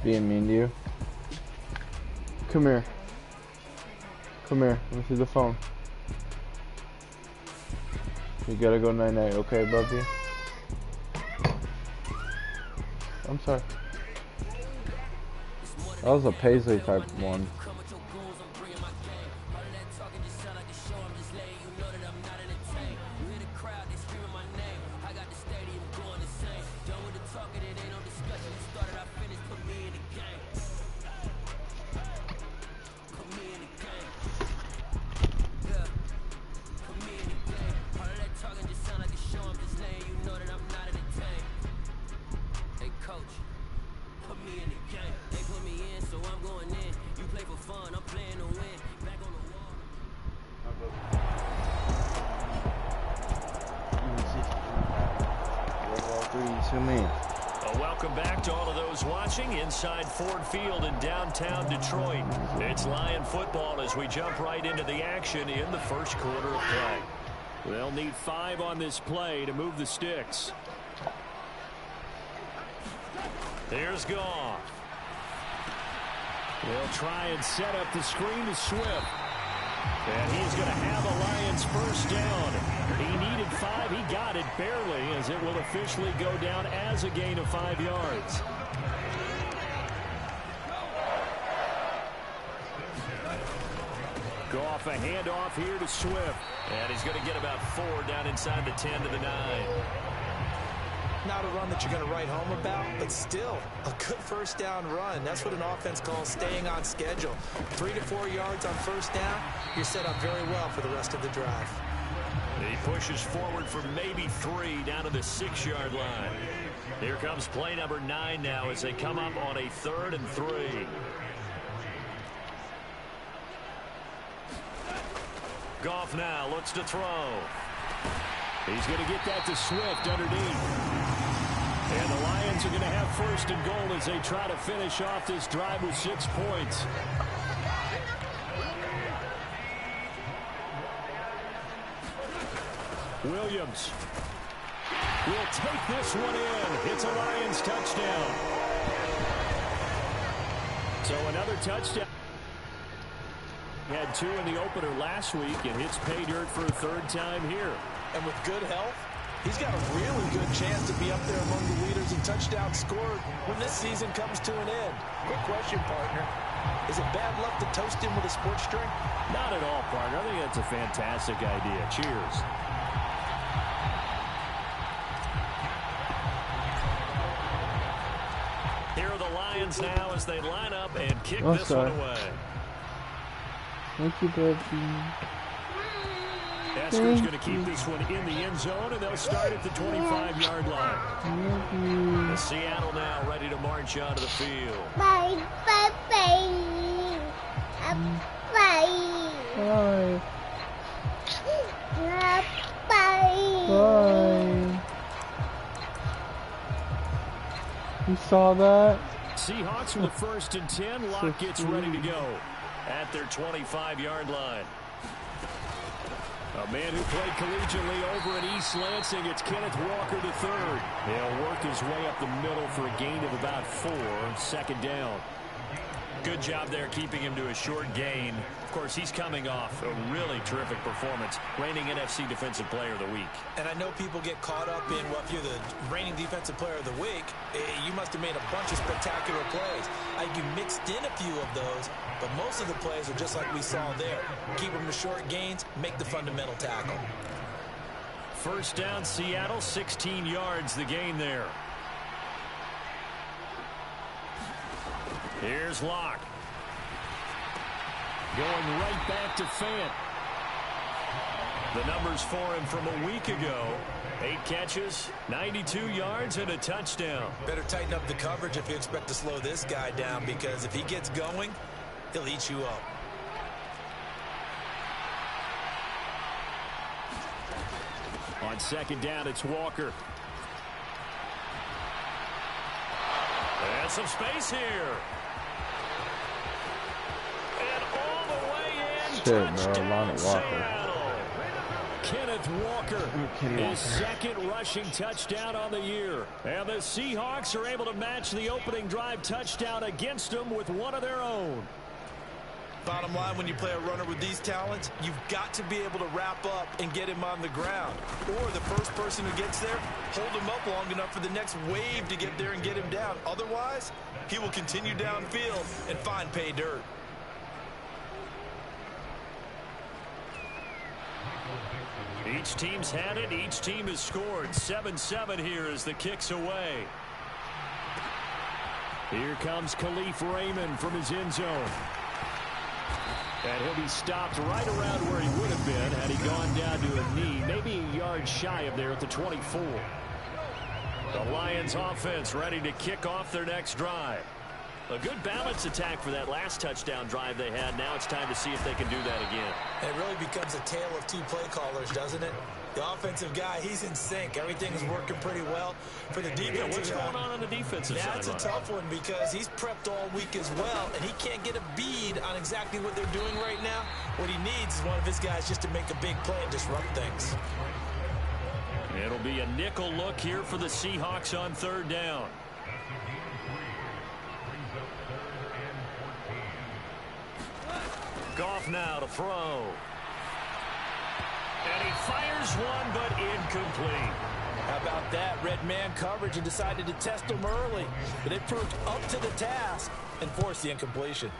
Being mean to you. Come here. Come here. Let me see the phone. You gotta go night-night, okay, Buffy? I'm sorry. That was a Paisley type one. Welcome back to all of those watching inside Ford Field in downtown Detroit. It's Lion football as we jump right into the action in the first quarter of play. They'll need 5 on this play to move the sticks. Here's Goff. They'll try and set up the screen to Swift. And he's going to have a Lions first down. He needed 5. He got it barely, as it will officially go down as a gain of 5 yards. Goff, a handoff here to Swift. And he's going to get about 4 down inside the 10 to the 9. Not a run that you're going to write home about, but still a good first down run. That's what an offense calls staying on schedule. 3 to 4 yards on first down, you're set up very well for the rest of the drive. He pushes forward for maybe 3 down to the 6-yard line. Here comes play number 9 now as they come up on a 3rd and 3. Goff now looks to throw. He's going to get that to Swift underneath. And the Lions are going to have 1st and goal as they try to finish off this drive with 6 points. Williams will take this one in. It's a Lions touchdown. So another touchdown. He had 2 in the opener last week and hits pay dirt for a 3rd time here. And with good health, he's got a really good chance to be up there among the leaders in touchdowns scored when this season comes to an end. Quick question, partner. Is it bad luck to toast him with a sports drink? Not at all, partner. I think that's a fantastic idea. Cheers. Here are the Lions now as they line up and kick this one away. Thank you, Buffy. Esker's going to keep this one in the end zone, and they'll start at the 25-yard line. The Seattle now ready to march onto the field. Bye. You saw that? Seahawks with the 1st and 10. Lock gets ready to go at their 25-yard line. A man who played collegiately over at East Lansing, it's Kenneth Walker III. He'll work his way up the middle for a gain of about 4, 2nd down. Good job there keeping him to a short gain. Of course, he's coming off a really terrific performance, reigning NFC Defensive Player of the Week. And I know people get caught up in, well, if you're the reigning Defensive Player of the Week, you must have made a bunch of spectacular plays. You mixed in a few of those, but most of the plays are just like we saw there. Keep them to short gains, make the fundamental tackle. 1st down, Seattle, 16 yards the gain there. Here's Locke. Going right back to Fant. The numbers for him from a week ago. 8 catches, 92 yards, and a touchdown. Better tighten up the coverage if you expect to slow this guy down, because if he gets going, he'll eat you up. On 2nd down, it's Walker. And some space here. And all the way in. Shit, bro. Lonnie Walker. Kenneth Walker. His second rushing touchdown on the year. And the Seahawks are able to match the opening drive touchdown against them with one of their own. Bottom line, when you play a runner with these talents, you've got to be able to wrap up and get him on the ground. Or the first person who gets there, hold him up long enough for the next wave to get there and get him down. Otherwise, he will continue downfield and find pay dirt. Each team's had it. Each team has scored. 7-7 here as the kick's away. Here comes Khalif Raymond from his end zone. And he'll be stopped right around where he would have been had he gone down to a knee, maybe a yard shy of there at the 24. The Lions offense ready to kick off their next drive. A good balance attack for that last touchdown drive they had. Now it's time to see if they can do that again. It really becomes a tale of two play callers, doesn't it? The offensive guy, he's in sync. Everything's working pretty well. For the defensive guy, what's going on the defensive side? That's a tough one because he's prepped all week as well, and he can't get a bead on exactly what they're doing right now. What he needs is one of his guys just to make a big play and disrupt things. It'll be a nickel look here for the Seahawks on third down. Goff now to throw. And he fires one, but incomplete. How about that? Red man coverage and decided to test him early. But it proved up to the task and forced the incompletion.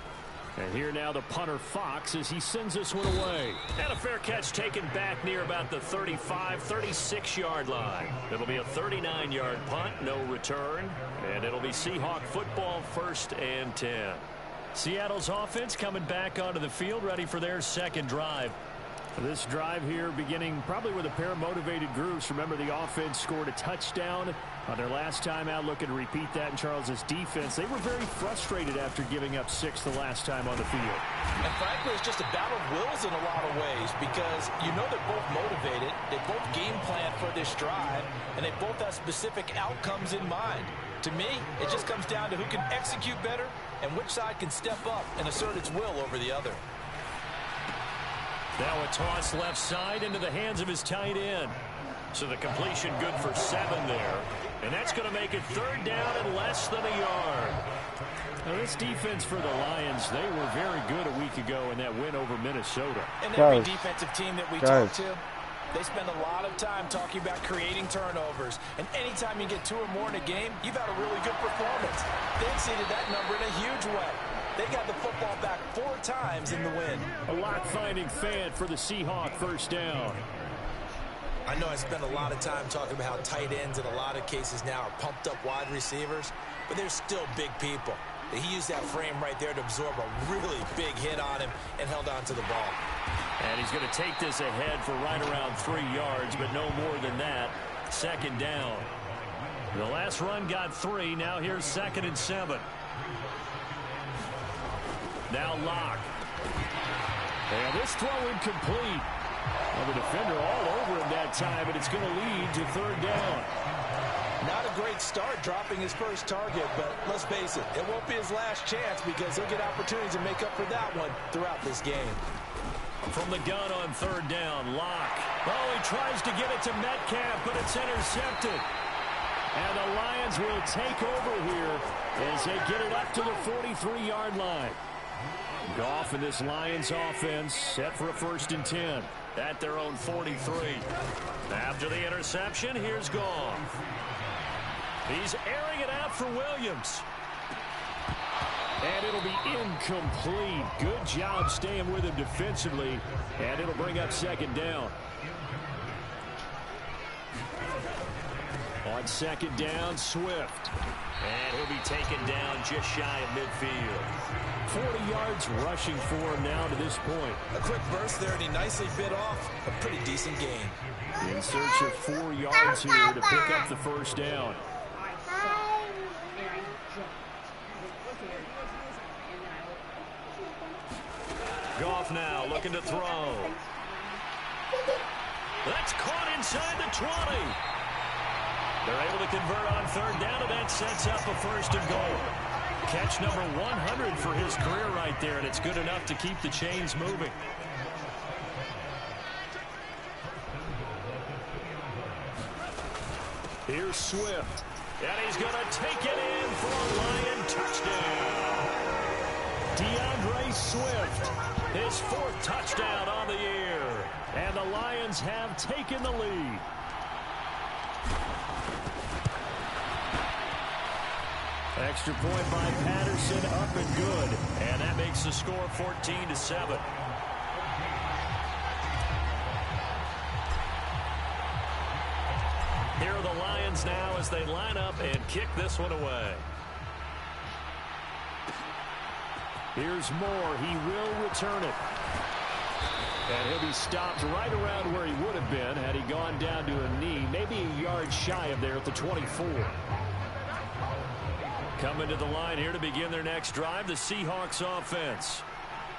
And here now the punter Fox as he sends this one away. And a fair catch taken back near about the 35, 36-yard line. It'll be a 39-yard punt, no return. And it'll be Seahawk football, 1st and 10. Seattle's offense coming back onto the field, ready for their second drive. This drive here beginning probably with a pair of motivated groups. Remember, the offense scored a touchdown on their last time out. Looking to repeat that in Charles's defense. They were very frustrated after giving up 6 the last time on the field. And frankly, it's just a battle of wills in a lot of ways because you know they're both motivated. They both game plan for this drive, and they both have specific outcomes in mind. To me, it just comes down to who can execute better and which side can step up and assert its will over the other. Now a toss left side into the hands of his tight end. So the completion good for 7 there. And that's going to make it third down and less than a yard. Now this defense for the Lions, they were very good a week ago in that win over Minnesota. And every defensive team that we talk to, they spend a lot of time talking about creating turnovers. And anytime you get 2 or more in a game, you've had a really good performance. They exceeded that number in a huge way. They got the football back 4 times in the win. A lot-finding fan for the Seahawk first down. I know I spend a lot of time talking about how tight ends in a lot of cases now are pumped up wide receivers, but they're still big people. He used that frame right there to absorb a really big hit on him and held on to the ball. And he's going to take this ahead for right around 3 yards, but no more than that. Second down. The last run got 3. Now here's 2nd and 7. Now Locke. And this throw incomplete. Well, the defender all over him that time, and it's going to lead to third down. Not a great start dropping his first target, but let's face it, it won't be his last chance because he'll get opportunities to make up for that one throughout this game. From the gun on third down, Locke. Oh, he tries to get it to Metcalf, but it's intercepted. And the Lions will take over here as they get it up to the 43-yard line. Goff and this Lions offense set for a 1st and 10 at their own 43. After the interception, here's Goff. He's airing it out for Williams. And it'll be incomplete. Good job staying with him defensively. And it'll bring up 2nd down. On 2nd down, Swift. And he'll be taken down just shy of midfield. 40 yards rushing for him now to this point. A quick burst there, and he nicely bit off a pretty decent gain. In search of 4 yards here to pick up the first down. Goff now looking to throw. That's caught inside the 20. They're able to convert on third down, and that sets up a 1st and goal. Catch number 100 for his career right there, and it's good enough to keep the chains moving. Here's Swift. And he's going to take it in for a Lion touchdown. DeAndre Swift, his 4th touchdown on the year. And the Lions have taken the lead. Extra point by Patterson, up and good. And that makes the score 14-7. Here are the Lions now as they line up and kick this one away. Here's Moore. He will return it. And he'll be stopped right around where he would have been had he gone down to a knee, maybe a yard shy of there at the 24. Coming to the line here to begin their next drive, the Seahawks offense.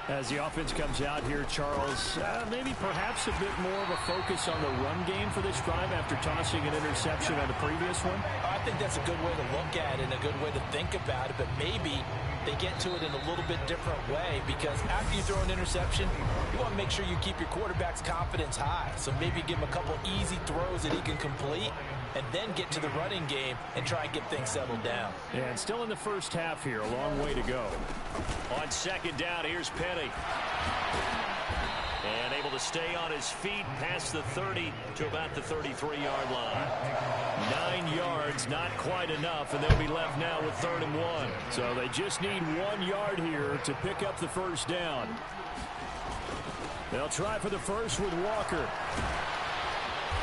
As the offense comes out here, Charles, maybe perhaps a bit more of a focus on the run game for this drive after tossing an interception on the previous one? I think that's a good way to look at it and a good way to think about it, but maybe they get to it in a little bit different way, because after you throw an interception, you want to make sure you keep your quarterback's confidence high. So maybe give him a couple easy throws that he can complete, and then get to the running game and try and get things settled down. And still in the first half here, a long way to go. On second down, here's Penny. And able to stay on his feet past the 30 to about the 33-yard line. 9 yards, not quite enough, and they'll be left now with 3rd and 1. So they just need 1 yard here to pick up the first down. They'll try for the first with Walker.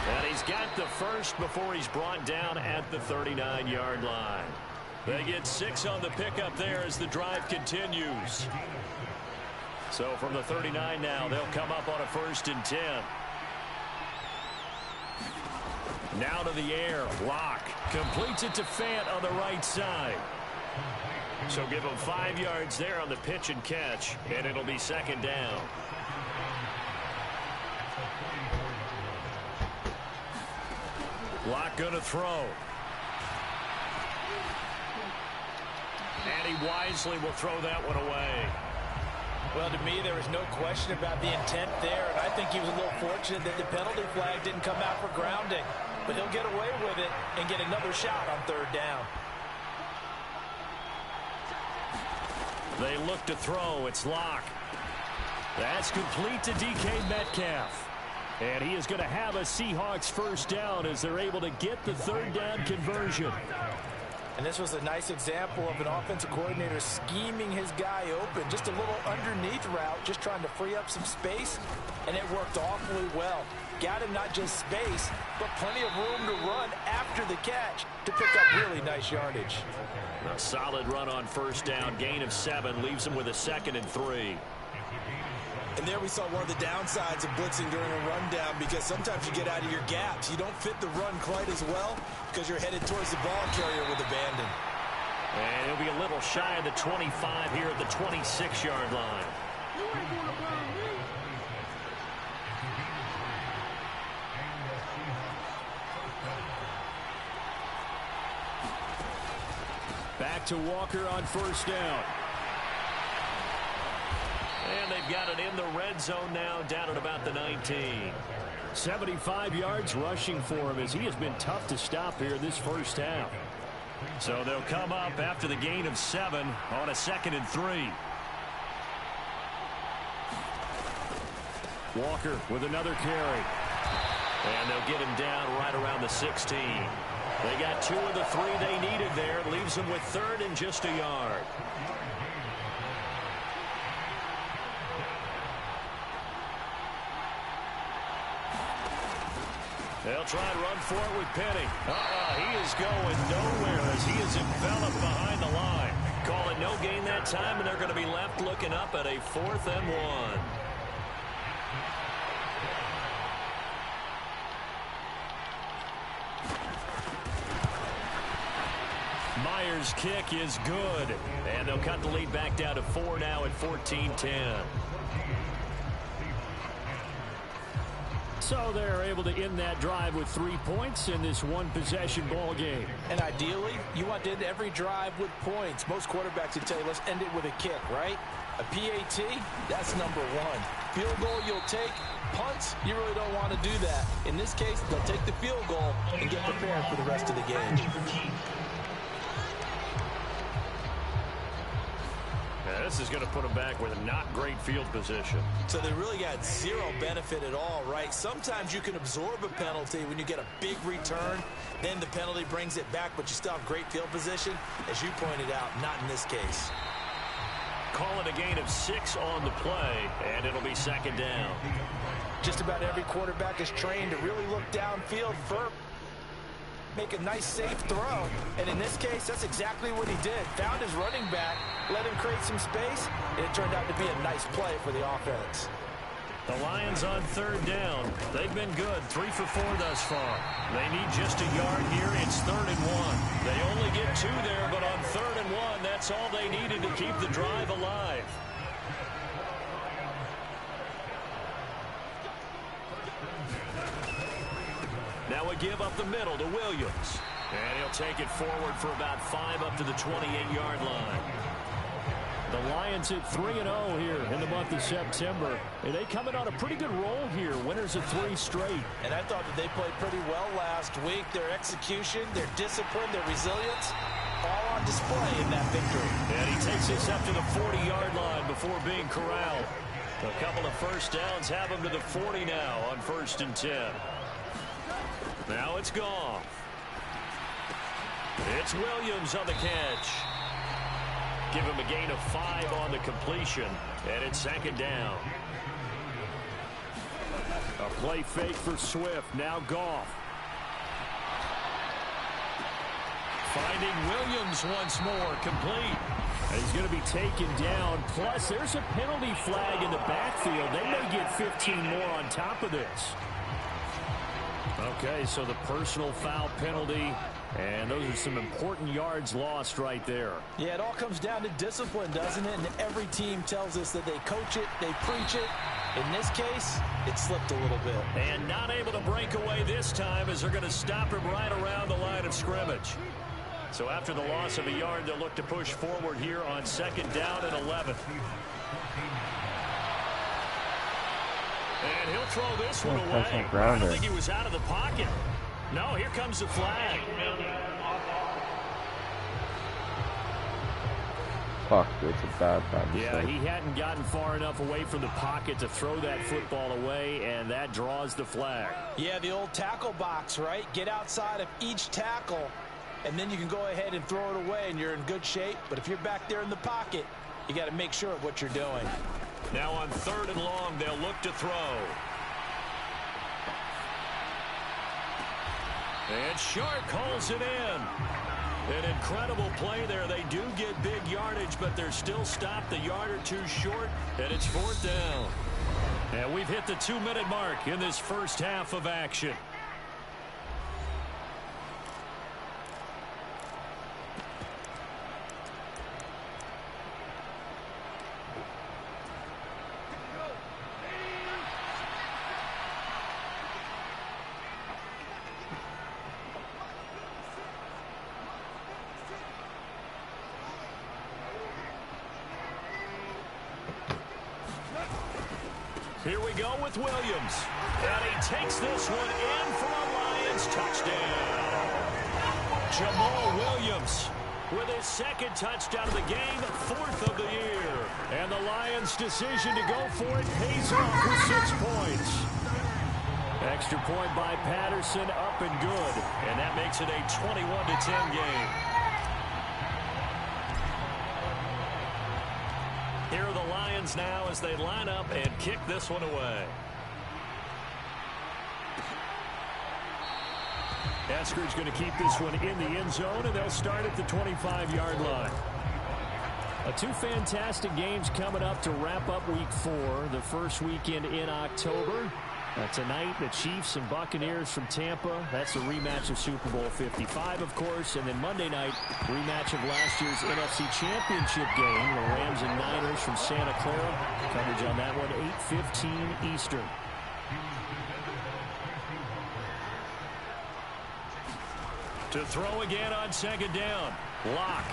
And he's got the first before he's brought down at the 39-yard line. They get 6 on the pickup there as the drive continues. So from the 39 now, they'll come up on a 1st and 10. Now to the air. Locke completes it to Fant on the right side. So give him 5 yards there on the pitch and catch, and it'll be 2nd down. Locke going to throw. And he wisely will throw that one away. Well, to me, there was no question about the intent there, and I think he was a little fortunate that the penalty flag didn't come out for grounding. But he'll get away with it and get another shot on 3rd down. They look to throw. It's Locke. That's complete to DK Metcalf. And he is going to have a Seahawks 1st down as they're able to get the 3rd down conversion. And this was a nice example of an offensive coordinator scheming his guy open. Just a little underneath route, just trying to free up some space, and it worked awfully well. Got him not just space, but plenty of room to run after the catch to pick up really nice yardage. A solid run on 1st down, gain of 7, leaves him with a 2nd and 3. And there we saw one of the downsides of blitzing during a rundown, because sometimes you get out of your gaps. You don't fit the run quite as well because you're headed towards the ball carrier with abandon. And he'll be a little shy of the 25 here at the 26-yard line. Back to Walker on 1st down. And they've got it in the red zone now, down at about the 19. 75 yards rushing for him, as he has been tough to stop here this first half. So they'll come up after the gain of 7 on a 2nd and 3. Walker with another carry. And they'll get him down right around the 16. They got 2 of the 3 they needed there. Leaves them with 3rd and just a yard. They'll try and run for it with Penny. He is going nowhere as he is enveloped behind the line. Call it no gain that time, and they're going to be left looking up at a 4th and 1. Myers' kick is good, and they'll cut the lead back down to 4 now at 14-10. So they're able to end that drive with 3 points in this one-possession ball game. And ideally, you want to end every drive with points. Most quarterbacks would tell you, let's end it with a kick, right? A PAT, that's number one. Field goal you'll take. Punts, you really don't want to do that. In this case, they'll take the field goal and get prepared for the rest of the game. Yeah, this is going to put them back with a not great field position. So they really got zero benefit at all, right? Sometimes you can absorb a penalty when you get a big return. Then the penalty brings it back, but you still have great field position. As you pointed out, not in this case. Call it a gain of 6 on the play, and it'll be second down. Just about every quarterback is trained to really look downfield for make a nice, safe throw. And in this case, that's exactly what he did. Found his running back, let him create some space, and it turned out to be a nice play for the offense. The Lions on third down. They've been good, 3 for 4 thus far. They need just a yard here. It's 3rd and 1. They only get 2 there, but on 3rd and 1, that's all they needed to keep the drive alive. Now a give up the middle to Williams. And he'll take it forward for about 5 up to the 28-yard line. The Lions at 3-0 here in the month of September. And they coming on a pretty good roll here. Winners of 3 straight. And I thought that they played pretty well last week. Their execution, their discipline, their resilience, all on display in that victory. And he takes this up to the 40-yard line before being corralled. A couple of first downs have him to the 40 now on 1st and 10. Now it's gone. It's Williams on the catch. Give him a gain of 5 on the completion, and it's second down. A play fake for Swift. Now Goff. Finding Williams once more, complete. He's going to be taken down. Plus, there's a penalty flag in the backfield. They may get 15 more on top of this. Okay, so the personal foul penalty, and those are some important yards lost right there. Yeah, it all comes down to discipline, doesn't it? And every team tells us that they coach it, they preach it. In this case, it slipped a little bit. And not able to break away this time as they're going to stop him right around the line of scrimmage. So after the loss of a yard, they'll look to push forward here on 2nd down and 11. And he'll throw this one away. I don't think he was out of the pocket. No, here comes the flag. Fuck, it's a bad mistake. Yeah, he hadn't gotten far enough away from the pocket to throw that football away, and that draws the flag. Yeah, the old tackle box, right? Get outside of each tackle, and then you can go ahead and throw it away, and you're in good shape. But if you're back there in the pocket, you got to make sure of what you're doing. Now on 3rd and long, they'll look to throw. And Shark holds it in. An incredible play there. They do get big yardage, but they're still stopped a yard or 2 short, and it's 4th down. And we've hit the 2-minute mark in this first half of action. Here we go with Williams. And he takes this one in for a Lions touchdown. Jamal Williams with his 2nd touchdown of the game, 4th of the year. And the Lions' decision to go for it pays off with 6 points. Extra point by Patterson, up and good. And that makes it a 21-10 game. Here are the Lions now as they line up and kick this one away. Eskridge going to keep this one in the end zone, and they'll start at the 25-yard line. 2 fantastic games coming up to wrap up Week 4, the first weekend in October. Tonight, the Chiefs and Buccaneers from Tampa. That's a rematch of Super Bowl 55, of course. And then Monday night, rematch of last year's NFC Championship game. The Rams and Niners from Santa Clara. Coverage on that one, 8:15 Eastern. To throw again on 2nd down. Lock.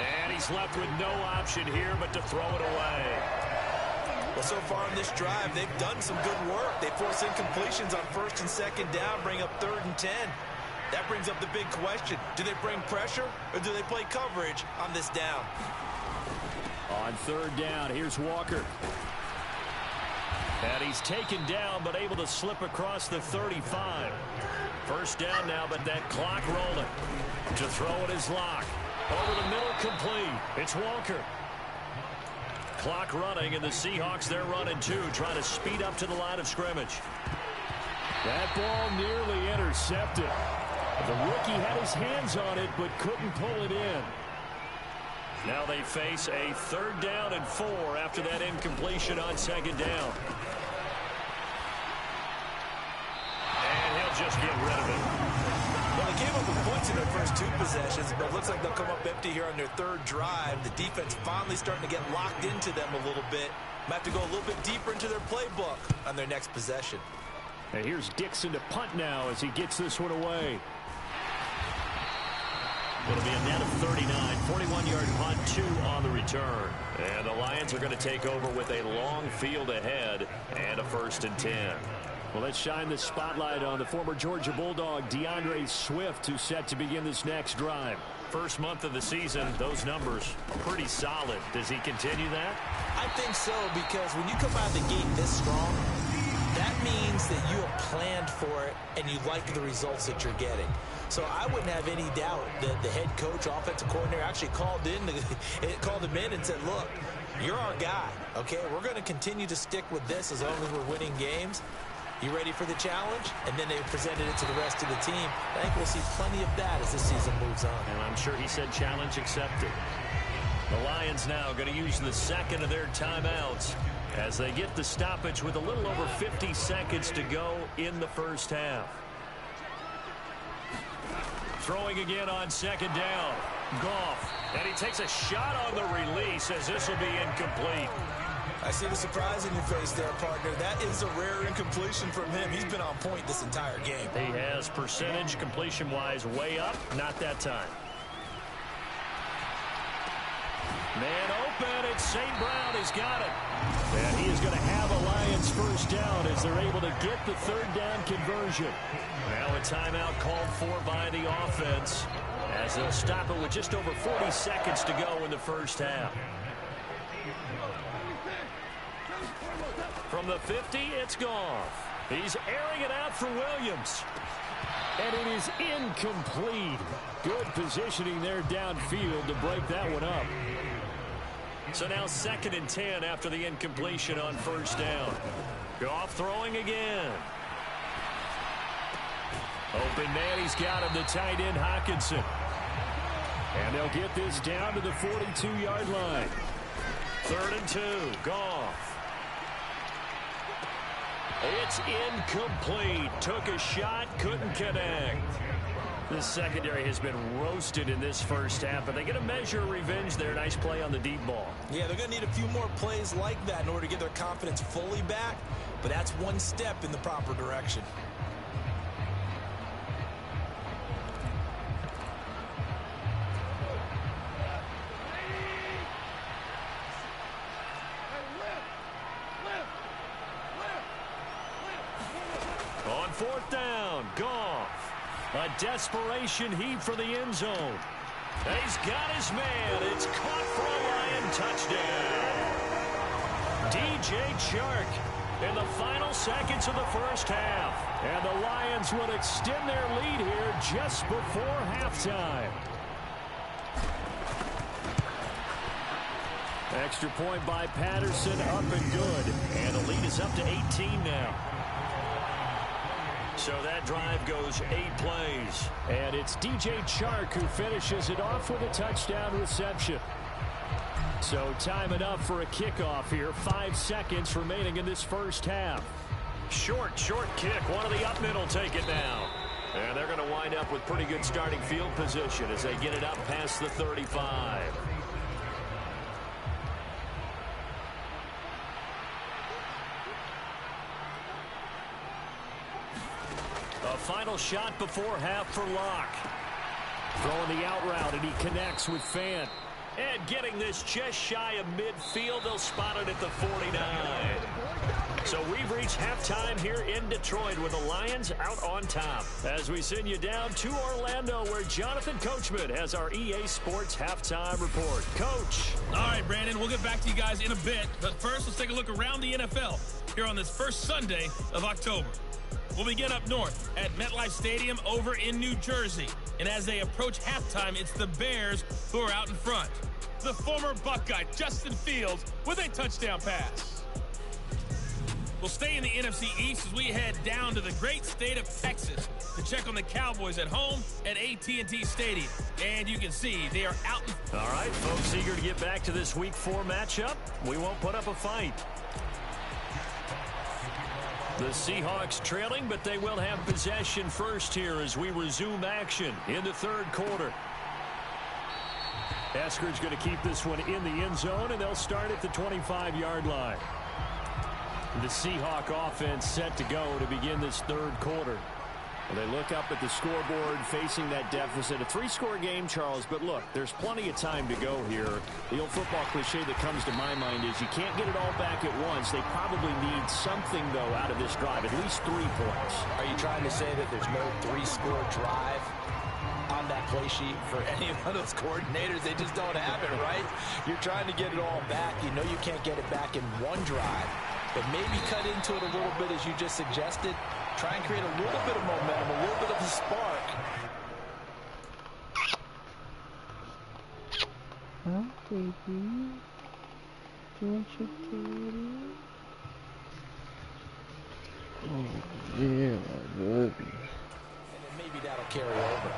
And he's left with no option here but to throw it away. Well, so far in this drive, they've done some good work. They force incompletions on 1st and 2nd down, bring up 3rd and 10. That brings up the big question. Do they bring pressure or do they play coverage on this down? On 3rd down, here's Walker. And he's taken down but able to slip across the 35. 1st down now, but that clock rolling. To throw it is Locke. Over the middle, complete. It's Walker. Clock running, and the Seahawks, they're running too, trying to speed up to the line of scrimmage. That ball nearly intercepted. The rookie had his hands on it, but couldn't pull it in. Now they face a 3rd down and 4 after that incompletion on 2nd down. And he'll just get rid of it. Well, they gave up the points in their first 2 possessions, but it looks like they'll come up empty here on their 3rd drive. The defense finally starting to get locked into them a little bit. Might have to go a little bit deeper into their playbook on their next possession. And here's Dixon to punt now as he gets this one away. It'll be a net of 39, 41-yard punt, 2 on the return. And the Lions are going to take over with a long field ahead and a 1st and 10. Well, let's shine the spotlight on the former Georgia Bulldog, DeAndre Swift, who's set to begin this next drive. First month of the season, those numbers are pretty solid. Does he continue that? I think so, because when you come out of the gate this strong, that means that you have planned for it and you like the results that you're getting. So I wouldn't have any doubt that the head coach, offensive coordinator, actually called him in and said, look, you're our guy, okay? We're going to continue to stick with this as long as we're winning games. You ready for the challenge? And then they presented it to the rest of the team. I think we'll see plenty of that as the season moves on. And I'm sure he said challenge accepted. The Lions now going to use the 2nd of their timeouts as they get the stoppage with a little over 50 seconds to go in the 1st half. Throwing again on 2nd down. Goff. And he takes a shot on the release as this will be incomplete. I see the surprise in your face there, partner. That is a rare incompletion from him. He's been on point this entire game. He has percentage completion-wise way up. Not that time. Man open. It's St. Brown. He's got it. And he is going to have a Lions 1st down as they're able to get the 3rd down conversion. Now a timeout called for by the offense as they'll stop it with just over 40 seconds to go in the 1st half. From the 50, it's Goff. He's airing it out for Williams. And it is incomplete. Good positioning there downfield to break that one up. So now 2nd and 10 after the incompletion on 1st down. Goff throwing again. Open man, he's got him, the tight end Hockenson. And they'll get this down to the 42-yard line. 3rd and 2, Goff. It's incomplete. Took a shot, couldn't connect. This secondary has been roasted in this 1st half, but they get a measure of revenge there. Nice play on the deep ball. Yeah, they're going to need a few more plays like that in order to get their confidence fully back, but that's one step in the proper direction. On 4th down, Goff. A desperation heave for the end zone. And he's got his man. It's caught for a Lion touchdown. DJ Chark in the final seconds of the 1st half. And the Lions would extend their lead here just before halftime. Extra point by Patterson, up and good. And the lead is up to 18 now. So that drive goes 8 plays. And it's DJ Chark who finishes it off with a touchdown reception. So time enough for a kickoff here. 5 seconds remaining in this 1st half. Short kick. One of the up middle take it now. And they're going to wind up with pretty good starting field position as they get it up past the 35. A final shot before half for Locke. Throwing the out route, and he connects with Fant. And getting this just shy of midfield, they'll spot it at the 49. So we've reached halftime here in Detroit with the Lions out on top. As we send you down to Orlando, where Jonathan Coachman has our EA Sports halftime report. Coach. All right, Brandon, we'll get back to you guys in a bit. But first, let's take a look around the NFL here on this first Sunday of October. We'll begin up north at MetLife Stadium over in New Jersey. And as they approach halftime, it's the Bears who are out in front. The former Buckeye, Justin Fields, with a touchdown pass. We'll stay in the NFC East as we head down to the great state of Texas to check on the Cowboys at home at AT&T Stadium. And you can see they are out. All right, folks, eager to get back to this Week 4 matchup. We won't put up a fight. The Seahawks trailing, but they will have possession first here as we resume action in the third quarter. Esker's going to keep this one in the end zone, and they'll start at the 25-yard line. The Seahawk offense set to go to begin this third quarter. Well, they look up at the scoreboard facing that deficit. A 3-score game, Charles, but look, there's plenty of time to go here. The old football cliche that comes to my mind is you can't get it all back at once. They probably need something, though, out of this drive, at least 3 points. Are you trying to say that there's no 3-score drive on that play sheet for any of those coordinators? They just don't have it, right? You're trying to get it all back. You know you can't get it back in one drive, but maybe cut into it a little bit as you just suggested. Try and create a little bit of momentum, a little bit of a spark. Huh, baby? Don't you baby? Oh, yeah, my baby. And then maybe that'll carry over.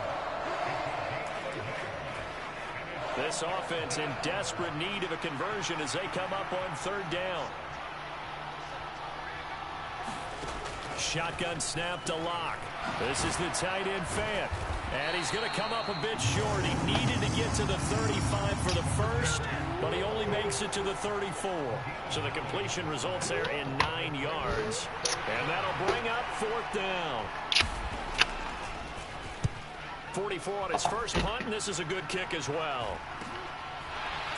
This offense in desperate need of a conversion as they come up on third down. Shotgun snap to Locke. This is the tight end Fant. And he's going to come up a bit short. He needed to get to the 35 for the first, but he only makes it to the 34. So the completion results there in 9 yards. And that'll bring up fourth down. 44 on his first punt, and this is a good kick as well.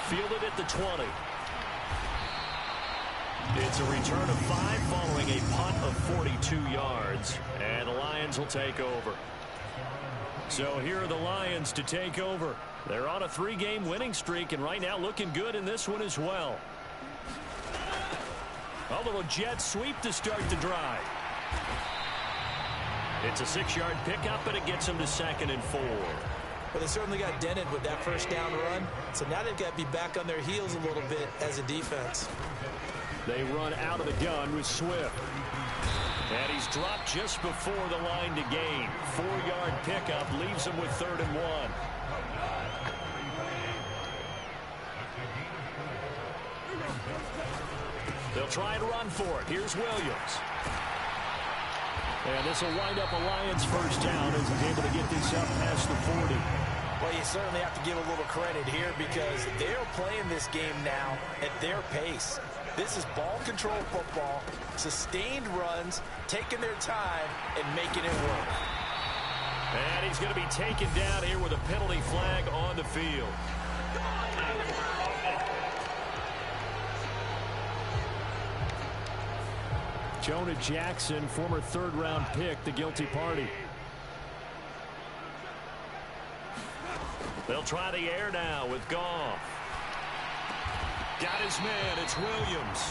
Fielded at the 20. It's a return of 5 following a punt of 42 yards. And the Lions will take over. So here are the Lions to take over. They're on a 3-game winning streak, and right now looking good in this one as well. A little jet sweep to start the drive. It's a 6-yard pickup, and it gets them to 2nd and 4. Well, they certainly got dented with that first down run. So now they've got to be back on their heels a little bit as a defense. They run out of the gun with Swift. And he's dropped just before the line to gain. 4-yard pickup leaves him with 3rd and 1. They'll try and run for it. Here's Williams. And this will wind up a Lions first down as he's able to get this up past the 40. Well, you certainly have to give a little credit here because they're playing this game now at their pace. This is ball control football, sustained runs, taking their time, and making it work. And he's going to be taken down here with a penalty flag on the field. Jonah Jackson, former 3rd-round pick, the guilty party. They'll try the air now with Goff. Got his man. It's Williams.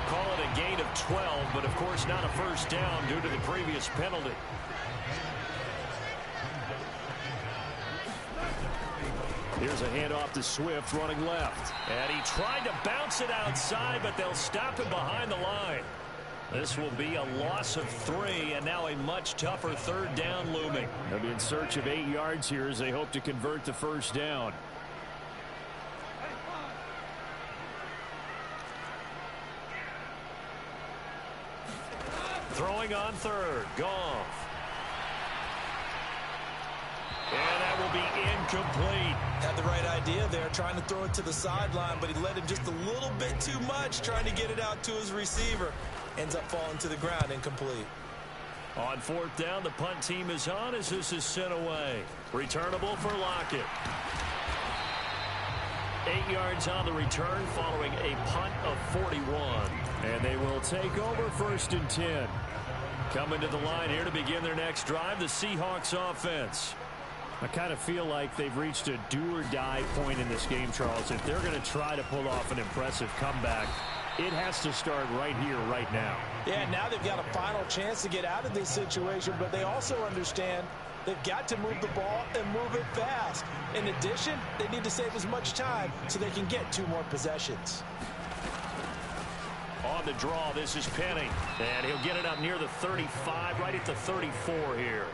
Call it a gain of 12, but of course not a first down due to the previous penalty. Here's a handoff to Swift running left. And he tried to bounce it outside, but they'll stop him behind the line. This will be a loss of 3, and now a much tougher 3rd down looming. They'll be in search of 8 yards here as they hope to convert the first down. Throwing on 3rd, Goff. And that will be incomplete. Had the right idea there, trying to throw it to the sideline, but he let him just a little bit too much, trying to get it out to his receiver. Ends up falling to the ground, incomplete. On 4th down, the punt team is on as this is sent away. Returnable for Lockett. 8 yards on the return following a punt of 41. And they will take over 1st and 10. Coming to the line here to begin their next drive, the Seahawks offense. I kind of feel like they've reached a do-or-die point in this game, Charles. If they're going to try to pull off an impressive comeback, it has to start right here, right now. Yeah, now they've got a final chance to get out of this situation, but they also understand they've got to move the ball and move it fast. In addition, they need to save as much time so they can get 2 more possessions. On the draw, this is Penny, and he'll get it up near the 35, right at the 34 here.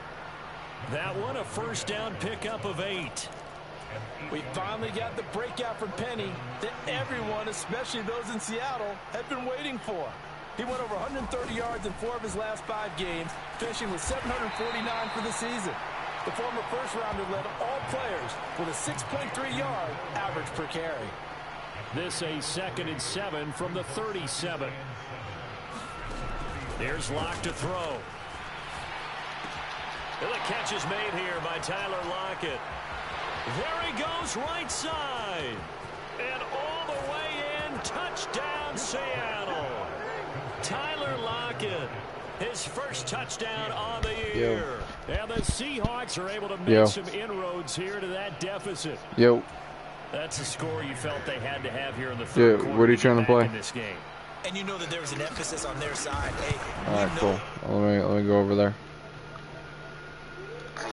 That one, a 1st down pickup of 8. We finally got the breakout from Penny that everyone, especially those in Seattle, had been waiting for. He went over 130 yards in 4 of his last 5 games, finishing with 749 for the season. The former first-rounder led all players with a 6.3 yard average per carry. This a 2nd and 7 from the 37. Here's Locke to throw. And the catch is made here by Tyler Lockett. There he goes, right side. And all the way in, touchdown Seattle. Tyler Lockett, his first touchdown on the year. And the Seahawks are able to make some inroads here to that deficit. That's a score you felt they had to have here in the third quarter. What are you trying to play? In this game. And you know that there was an emphasis on their side. Hey, all right, cool. Let me go over there.